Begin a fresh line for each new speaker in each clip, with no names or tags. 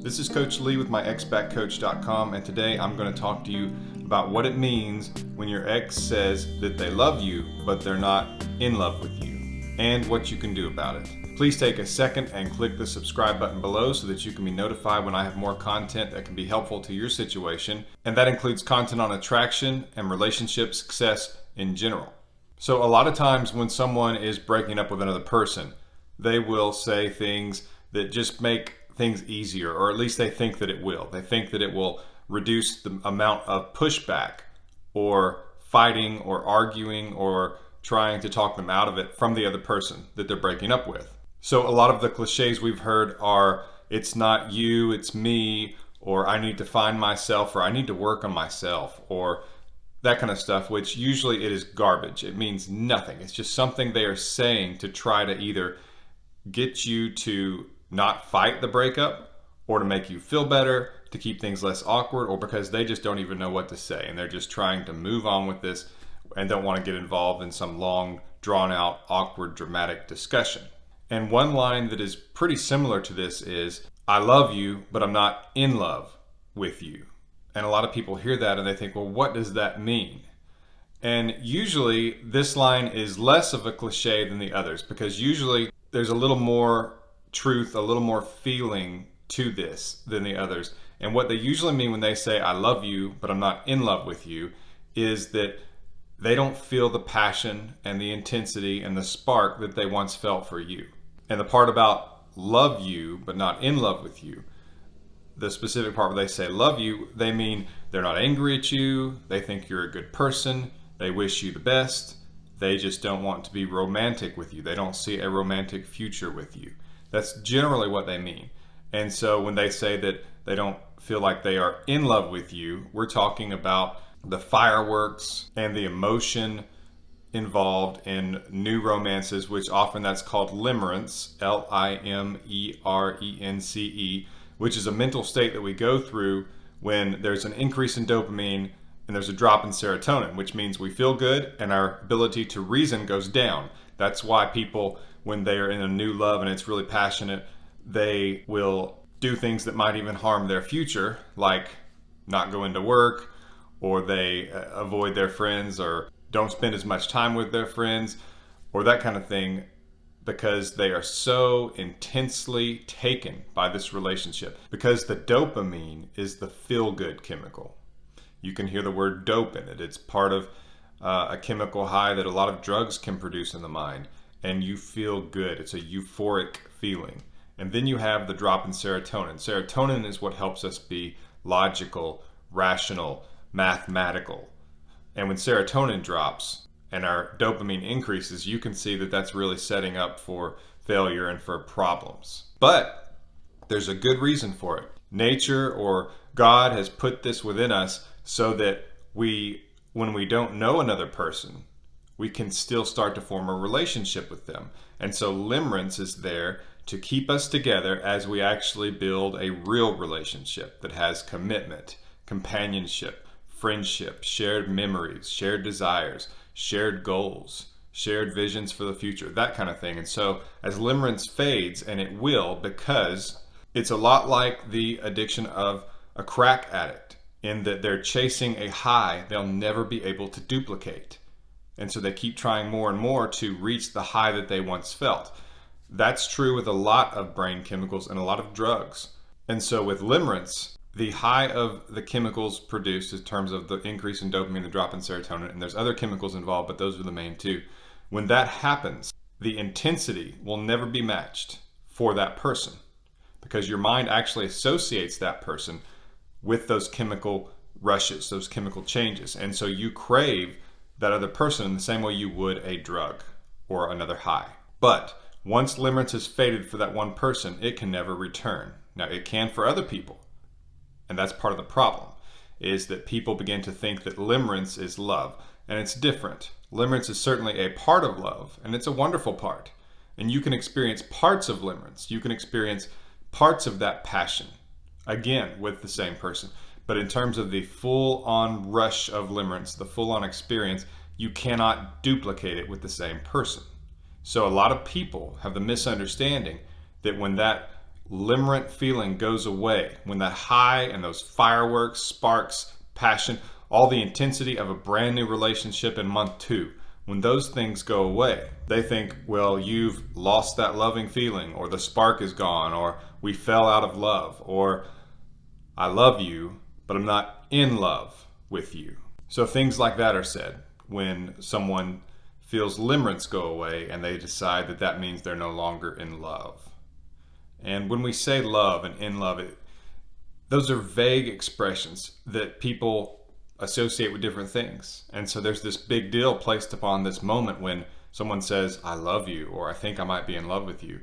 This is Coach Lee with myexbackcoach.com, and today I'm going to talk to you about what it means when your ex says that they love you, but they're not in love with you, and what you can do about it. Please take a second and click the subscribe button below so that you can be notified when I have more content that can be helpful to your situation, and that includes content on attraction and relationship success in general. So a lot of times when someone is breaking up with another person, they will say things that just make things easier, or at least they think that it will. They think that it will reduce the amount of pushback or fighting or arguing or trying to talk them out of it from the other person that they're breaking up with. So a lot of the cliches we've heard are, it's not you, it's me, or I need to find myself, or I need to work on myself, or that kind of stuff, which usually it is garbage. It means nothing. It's just something they are saying to try to either get you to not fight the breakup, or to make you feel better, to keep things less awkward, or because they just don't even know what to say and they're just trying to move on with this and don't want to get involved in some long, drawn out, awkward, dramatic discussion. And one line that is pretty similar to this is, I love you, but I'm not in love with you. And a lot of people hear that and they think, well, what does that mean? And usually this line is less of a cliche than the others, because usually there's a little more truth, a little more feeling to this than the others. And what they usually mean when they say, I love you, but I'm not in love with you, is that they don't feel the passion and the intensity and the spark that they once felt for you. And the part about love you, but not in love with you, the specific part where they say love you, they mean they're not angry at you, they think you're a good person, they wish you the best, they just don't want to be romantic with you. They don't see a romantic future with you. That's generally what they mean. And so when they say that they don't feel like they are in love with you, we're talking about the fireworks and the emotion involved in new romances, which often that's called limerence, Limerence, which is a mental state that we go through when there's an increase in dopamine and there's a drop in serotonin, which means we feel good and our ability to reason goes down. That's why people, when they are in a new love and it's really passionate, they will do things that might even harm their future, like not go into work, or they avoid their friends, or don't spend as much time with their friends, or that kind of thing, because they are so intensely taken by this relationship. Because the dopamine is the feel-good chemical. You can hear the word dope in it. It's part of a chemical high that a lot of drugs can produce in the mind, and you feel good. It's a euphoric feeling. And then you have the drop in serotonin. Serotonin is what helps us be logical, rational, mathematical. And when serotonin drops and our dopamine increases, you can see that that's really setting up for failure and for problems. But there's a good reason for it. Nature or God has put this within us so that when we don't know another person, we can still start to form a relationship with them. And so limerence is there to keep us together as we actually build a real relationship that has commitment, companionship, friendship, shared memories, shared desires, shared goals, shared visions for the future, that kind of thing. And so as limerence fades, and it will, because it's a lot like the addiction of a crack addict, in that they're chasing a high they'll never be able to duplicate. And so they keep trying more and more to reach the high that they once felt. That's true with a lot of brain chemicals and a lot of drugs. And so with limerence, the high of the chemicals produced in terms of the increase in dopamine, the drop in serotonin, and there's other chemicals involved, but those are the main two. When that happens, the intensity will never be matched for that person, because your mind actually associates that person with those chemical rushes, those chemical changes. And so you crave that other person in the same way you would a drug or another high. But once limerence has faded for that one person, it can never return. Now, it can for other people. And that's part of the problem, is that people begin to think that limerence is love. And it's different. Limerence is certainly a part of love, and it's a wonderful part. And you can experience parts of limerence. You can experience parts of that passion, again, with the same person. But in terms of the full-on rush of limerence, the full-on experience, you cannot duplicate it with the same person. So a lot of people have the misunderstanding that when that limerent feeling goes away, when that high and those fireworks, sparks, passion, all the intensity of a brand new relationship in month 2, when those things go away, they think, well, you've lost that loving feeling, or the spark is gone, or we fell out of love, or I love you, but I'm not in love with you. So things like that are said when someone feels limerence go away and they decide that that means they're no longer in love. And when we say love and in love, those are vague expressions that people associate with different things. And so there's this big deal placed upon this moment when someone says, I love you, or I think I might be in love with you.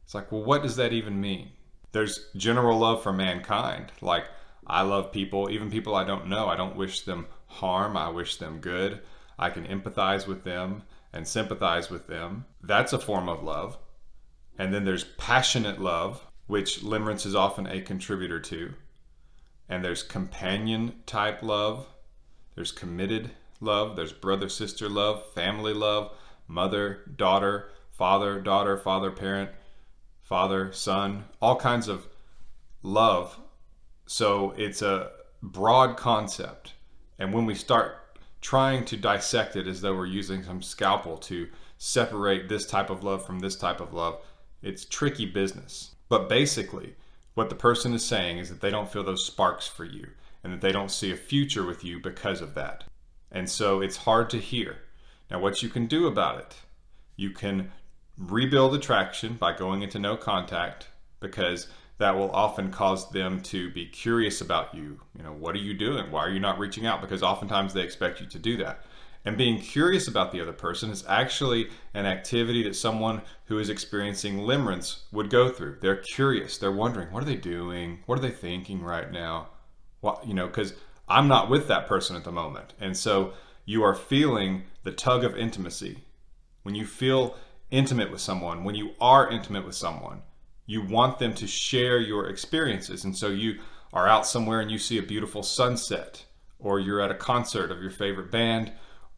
It's like, well, what does that even mean? There's general love for mankind. Like, I love people, even people I don't know. I don't wish them harm. I wish them good. I can empathize with them and sympathize with them. That's a form of love. And then there's passionate love, which limerence is often a contributor to. And there's companion type love. There's committed love. There's brother-sister love, family love, mother, daughter, father, parent, father, son, all kinds of love. So it's a broad concept. And when we start trying to dissect it as though we're using some scalpel to separate this type of love from this type of love, it's tricky business. But basically, what the person is saying is that they don't feel those sparks for you and that they don't see a future with you because of that. And so it's hard to hear. Now, what you can do about it, you can rebuild attraction by going into no contact, because that will often cause them to be curious about you. You know, what are you doing? Why are you not reaching out? Because oftentimes they expect you to do that. And being curious about the other person is actually an activity that someone who is experiencing limerence would go through. They're curious. They're wondering, what are they doing? What are they thinking right now? What, because I'm not with that person at the moment. And so you are feeling the tug of intimacy. When you feel intimate with someone, when you are intimate with someone, you want them to share your experiences. And so you are out somewhere and you see a beautiful sunset, or you're at a concert of your favorite band,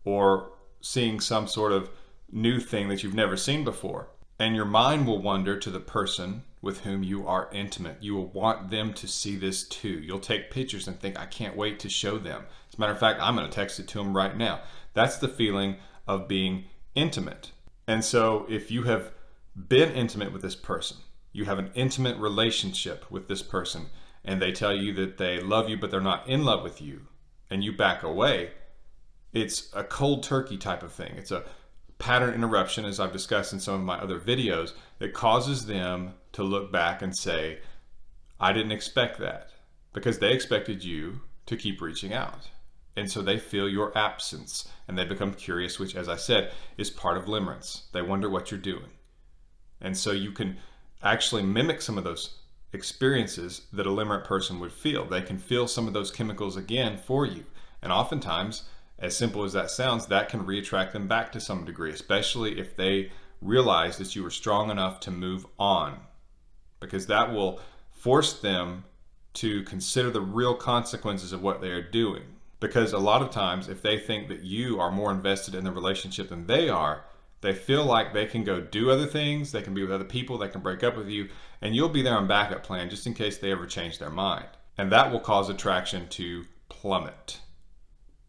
or seeing some sort of new thing that you've never seen before. And your mind will wander to the person with whom you are intimate. You will want them to see this too. You'll take pictures and think, I can't wait to show them. As a matter of fact, I'm going to text it to them right now. That's the feeling of being intimate. And so if you have been intimate with this person, you have an intimate relationship with this person, and they tell you that they love you, but they're not in love with you, and you back away, it's a cold turkey type of thing. It's a pattern interruption, as I've discussed in some of my other videos, that causes them to look back and say, I didn't expect that, because they expected you to keep reaching out. And so they feel your absence, and they become curious, which, as I said, is part of limerence. They wonder what you're doing. And so you can actually mimic some of those experiences that a limerent person would feel. They can feel some of those chemicals again for you. And oftentimes, as simple as that sounds, that can reattract them back to some degree, especially if they realize that you were strong enough to move on, because that will force them to consider the real consequences of what they are doing. Because a lot of times, if they think that you are more invested in the relationship than they are, they feel like they can go do other things, they can be with other people, they can break up with you, and you'll be there on backup plan just in case they ever change their mind. And that will cause attraction to plummet.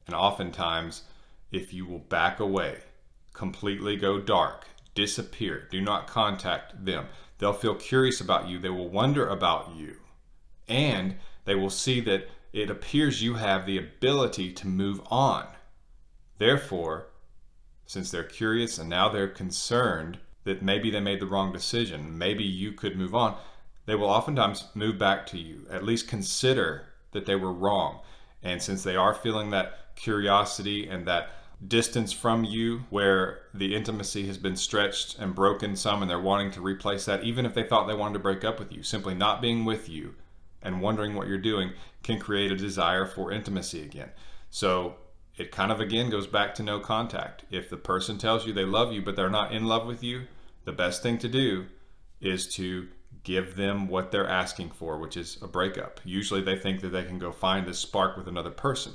And oftentimes, if you will back away, completely go dark, disappear, do not contact them, they'll feel curious about you, they will wonder about you, and they will see that it appears you have the ability to move on. Therefore, since they're curious and now they're concerned that maybe they made the wrong decision, maybe you could move on, they will oftentimes move back to you, at least consider that they were wrong. And since they are feeling that curiosity and that distance from you where the intimacy has been stretched and broken some, and they're wanting to replace that, even if they thought they wanted to break up with you, simply not being with you and wondering what you're doing can create a desire for intimacy again. So it kind of again goes back to no contact. If the person tells you they love you but they're not in love with you, the best thing to do is to give them what they're asking for, which is a breakup. Usually they think that they can go find this spark with another person.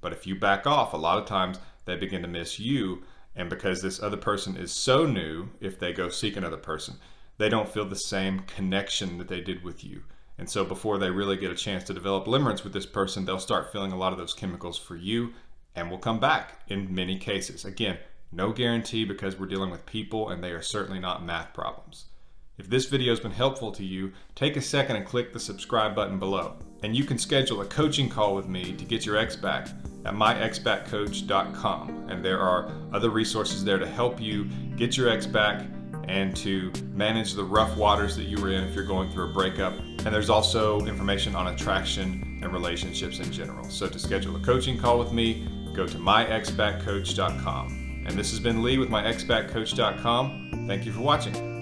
But if you back off, a lot of times they begin to miss you. And because this other person is so new, if they go seek another person, they don't feel the same connection that they did with you. And so before they really get a chance to develop limerence with this person, they'll start feeling a lot of those chemicals for you and will come back in many cases. Again, no guarantee because we're dealing with people and they are certainly not math problems. If this video has been helpful to you, take a second and click the subscribe button below. And you can schedule a coaching call with me to get your ex back at myexbackcoach.com. And there are other resources there to help you get your ex back and to manage the rough waters that you were in if you're going through a breakup. And there's also information on attraction and relationships in general. So to schedule a coaching call with me, go to myexbackcoach.com. And this has been Lee with myexbackcoach.com. Thank you for watching.